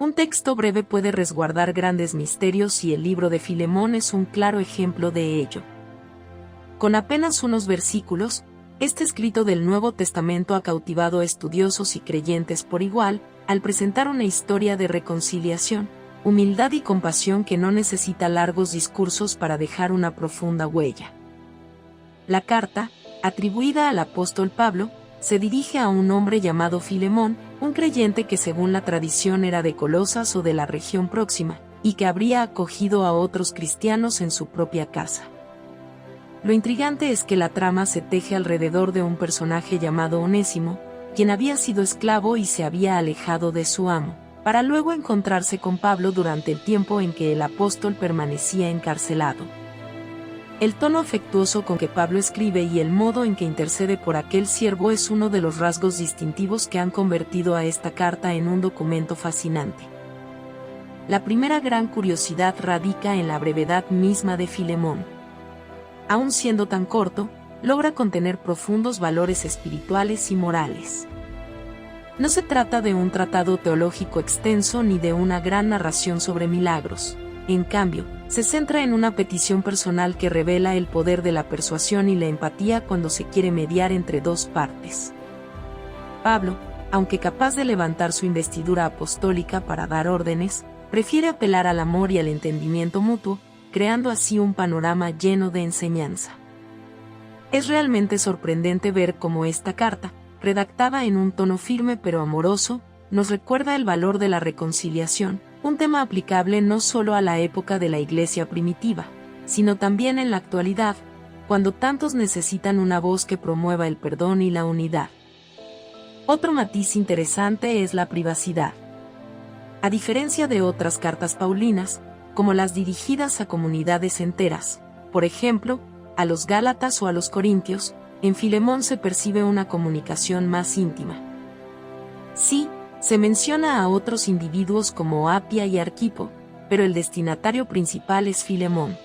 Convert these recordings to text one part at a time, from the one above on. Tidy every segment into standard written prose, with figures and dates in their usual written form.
Un texto breve puede resguardar grandes misterios y el libro de Filemón es un claro ejemplo de ello. Con apenas unos versículos, este escrito del Nuevo Testamento ha cautivado a estudiosos y creyentes por igual, al presentar una historia de reconciliación, humildad y compasión que no necesita largos discursos para dejar una profunda huella. La carta, atribuida al apóstol Pablo, se dirige a un hombre llamado Filemón, un creyente que según la tradición era de Colosas o de la región próxima, y que habría acogido a otros cristianos en su propia casa. Lo intrigante es que la trama se teje alrededor de un personaje llamado Onésimo, quien había sido esclavo y se había alejado de su amo, para luego encontrarse con Pablo durante el tiempo en que el apóstol permanecía encarcelado. El tono afectuoso con que Pablo escribe y el modo en que intercede por aquel siervo es uno de los rasgos distintivos que han convertido a esta carta en un documento fascinante. La primera gran curiosidad radica en la brevedad misma de Filemón. Aun siendo tan corto, logra contener profundos valores espirituales y morales. No se trata de un tratado teológico extenso ni de una gran narración sobre milagros. En cambio, se centra en una petición personal que revela el poder de la persuasión y la empatía cuando se quiere mediar entre dos partes. Pablo, aunque capaz de levantar su investidura apostólica para dar órdenes, prefiere apelar al amor y al entendimiento mutuo, creando así un panorama lleno de enseñanza. Es realmente sorprendente ver cómo esta carta, redactada en un tono firme pero amoroso, nos recuerda el valor de la reconciliación, un tema aplicable no solo a la época de la Iglesia primitiva, sino también en la actualidad, cuando tantos necesitan una voz que promueva el perdón y la unidad. Otro matiz interesante es la privacidad. A diferencia de otras cartas paulinas, como las dirigidas a comunidades enteras, por ejemplo, a los Gálatas o a los Corintios, en Filemón se percibe una comunicación más íntima. Sí, se menciona a otros individuos como Apia y Arquipo, pero el destinatario principal es Filemón.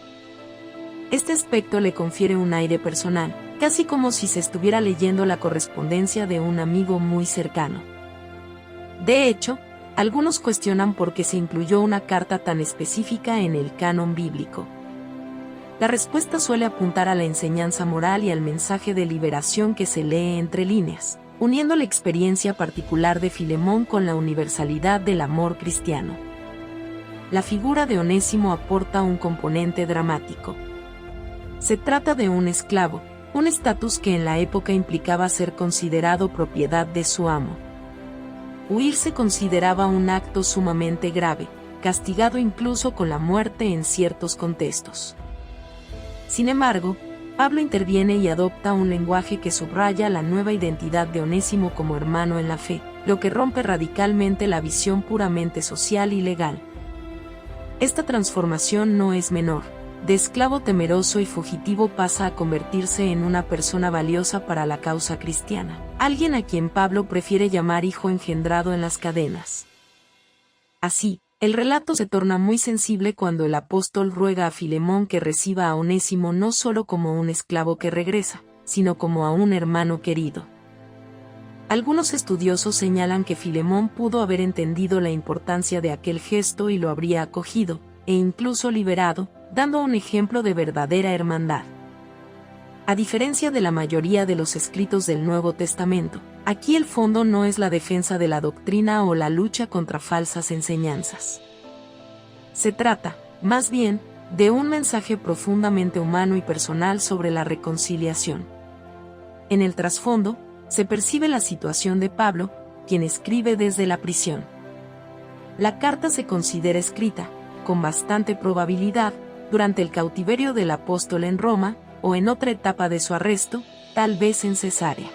Este aspecto le confiere un aire personal, casi como si se estuviera leyendo la correspondencia de un amigo muy cercano. De hecho, algunos cuestionan por qué se incluyó una carta tan específica en el canon bíblico. La respuesta suele apuntar a la enseñanza moral y al mensaje de liberación que se lee entre líneas, uniendo la experiencia particular de Filemón con la universalidad del amor cristiano. La figura de Onésimo aporta un componente dramático. Se trata de un esclavo, un estatus que en la época implicaba ser considerado propiedad de su amo. Huir se consideraba un acto sumamente grave, castigado incluso con la muerte en ciertos contextos. Sin embargo, Pablo interviene y adopta un lenguaje que subraya la nueva identidad de Onésimo como hermano en la fe, lo que rompe radicalmente la visión puramente social y legal. Esta transformación no es menor. De esclavo temeroso y fugitivo pasa a convertirse en una persona valiosa para la causa cristiana, alguien a quien Pablo prefiere llamar hijo engendrado en las cadenas. Así, el relato se torna muy sensible cuando el apóstol ruega a Filemón que reciba a Onésimo no solo como un esclavo que regresa, sino como a un hermano querido. Algunos estudiosos señalan que Filemón pudo haber entendido la importancia de aquel gesto y lo habría acogido, e incluso liberado, dando un ejemplo de verdadera hermandad. A diferencia de la mayoría de los escritos del Nuevo Testamento, aquí el fondo no es la defensa de la doctrina o la lucha contra falsas enseñanzas. Se trata, más bien, de un mensaje profundamente humano y personal sobre la reconciliación. En el trasfondo, se percibe la situación de Pablo, quien escribe desde la prisión. La carta se considera escrita, con bastante probabilidad, durante el cautiverio del apóstol en Roma, o en otra etapa de su arresto, tal vez en Cesarea.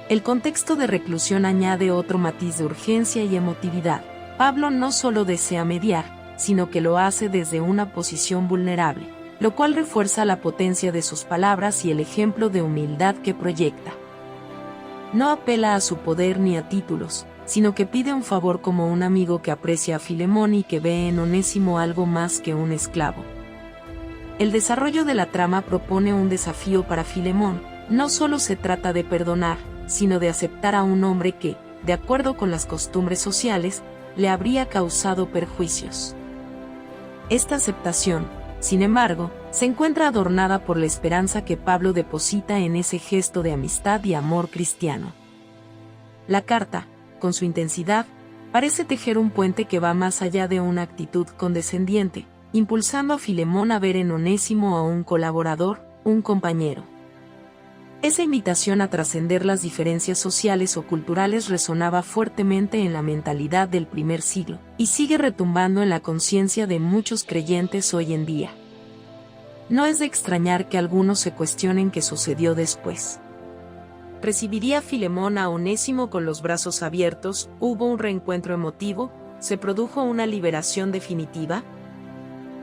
El contexto de reclusión añade otro matiz de urgencia y emotividad. Pablo no solo desea mediar, sino que lo hace desde una posición vulnerable, lo cual refuerza la potencia de sus palabras y el ejemplo de humildad que proyecta. No apela a su poder ni a títulos, sino que pide un favor como un amigo que aprecia a Filemón y que ve en Onésimo algo más que un esclavo. El desarrollo de la trama propone un desafío para Filemón. No solo se trata de perdonar, sino de aceptar a un hombre que, de acuerdo con las costumbres sociales, le habría causado perjuicios. Esta aceptación, sin embargo, se encuentra adornada por la esperanza que Pablo deposita en ese gesto de amistad y amor cristiano. La carta, con su intensidad, parece tejer un puente que va más allá de una actitud condescendiente, impulsando a Filemón a ver en Onésimo a un colaborador, un compañero. Esa invitación a trascender las diferencias sociales o culturales resonaba fuertemente en la mentalidad del primer siglo, y sigue retumbando en la conciencia de muchos creyentes hoy en día. No es de extrañar que algunos se cuestionen qué sucedió después. ¿Recibiría Filemón a Onésimo con los brazos abiertos? ¿Hubo un reencuentro emotivo? ¿Se produjo una liberación definitiva?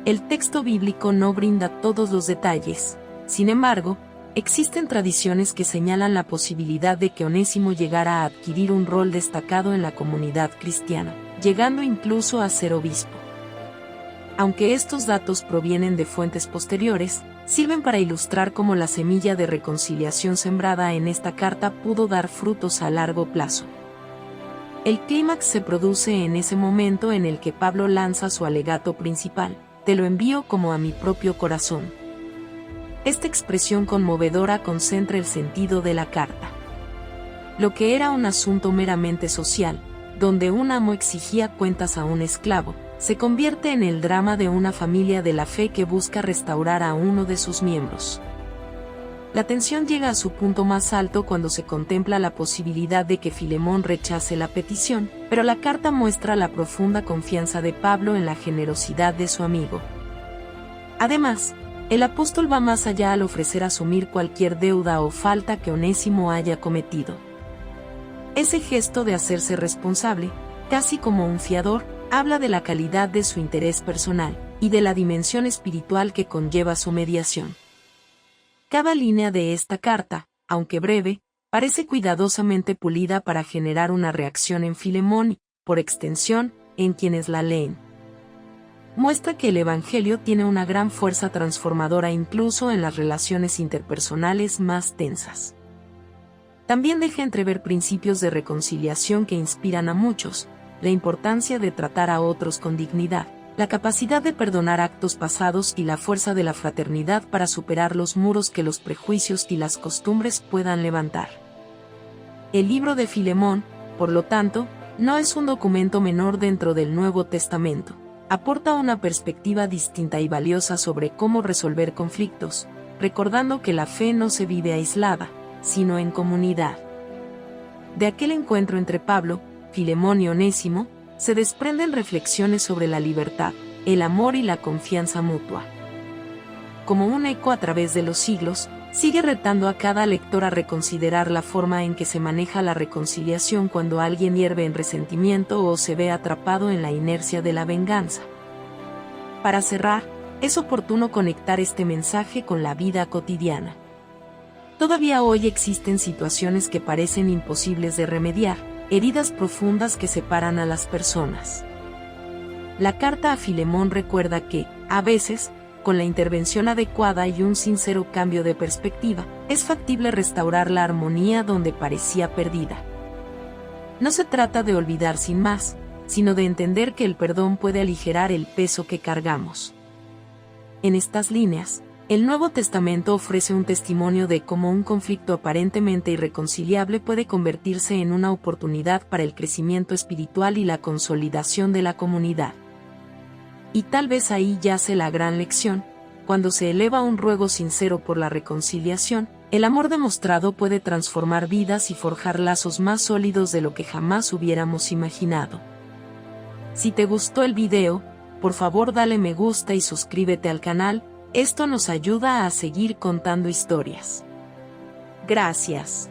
El texto bíblico no brinda todos los detalles. Sin embargo, existen tradiciones que señalan la posibilidad de que Onésimo llegara a adquirir un rol destacado en la comunidad cristiana, llegando incluso a ser obispo. Aunque estos datos provienen de fuentes posteriores, sirven para ilustrar cómo la semilla de reconciliación sembrada en esta carta pudo dar frutos a largo plazo. El clímax se produce en ese momento en el que Pablo lanza su alegato principal: te lo envío como a mi propio corazón. Esta expresión conmovedora concentra el sentido de la carta. Lo que era un asunto meramente social, donde un amo exigía cuentas a un esclavo, se convierte en el drama de una familia de la fe que busca restaurar a uno de sus miembros. La tensión llega a su punto más alto cuando se contempla la posibilidad de que Filemón rechace la petición, pero la carta muestra la profunda confianza de Pablo en la generosidad de su amigo. Además, el apóstol va más allá al ofrecer asumir cualquier deuda o falta que Onésimo haya cometido. Ese gesto de hacerse responsable, casi como un fiador, habla de la calidad de su interés personal y de la dimensión espiritual que conlleva su mediación. Cada línea de esta carta, aunque breve, parece cuidadosamente pulida para generar una reacción en Filemón y, por extensión, en quienes la leen. Muestra que el Evangelio tiene una gran fuerza transformadora incluso en las relaciones interpersonales más tensas. También deja entrever principios de reconciliación que inspiran a muchos: la importancia de tratar a otros con dignidad, la capacidad de perdonar actos pasados y la fuerza de la fraternidad para superar los muros que los prejuicios y las costumbres puedan levantar. El libro de Filemón, por lo tanto, no es un documento menor dentro del Nuevo Testamento. Aporta una perspectiva distinta y valiosa sobre cómo resolver conflictos, recordando que la fe no se vive aislada, sino en comunidad. De aquel encuentro entre Pablo, Filemón y Onésimo, se desprenden reflexiones sobre la libertad, el amor y la confianza mutua. Como un eco a través de los siglos, sigue retando a cada lector a reconsiderar la forma en que se maneja la reconciliación cuando alguien hierve en resentimiento o se ve atrapado en la inercia de la venganza. Para cerrar, es oportuno conectar este mensaje con la vida cotidiana. Todavía hoy existen situaciones que parecen imposibles de remediar, heridas profundas que separan a las personas. La carta a Filemón recuerda que, a veces, con la intervención adecuada y un sincero cambio de perspectiva, es factible restaurar la armonía donde parecía perdida. No se trata de olvidar sin más, sino de entender que el perdón puede aligerar el peso que cargamos. En estas líneas, el Nuevo Testamento ofrece un testimonio de cómo un conflicto aparentemente irreconciliable puede convertirse en una oportunidad para el crecimiento espiritual y la consolidación de la comunidad. Y tal vez ahí yace la gran lección: cuando se eleva un ruego sincero por la reconciliación, el amor demostrado puede transformar vidas y forjar lazos más sólidos de lo que jamás hubiéramos imaginado. Si te gustó el video, por favor dale me gusta y suscríbete al canal. Esto nos ayuda a seguir contando historias. Gracias.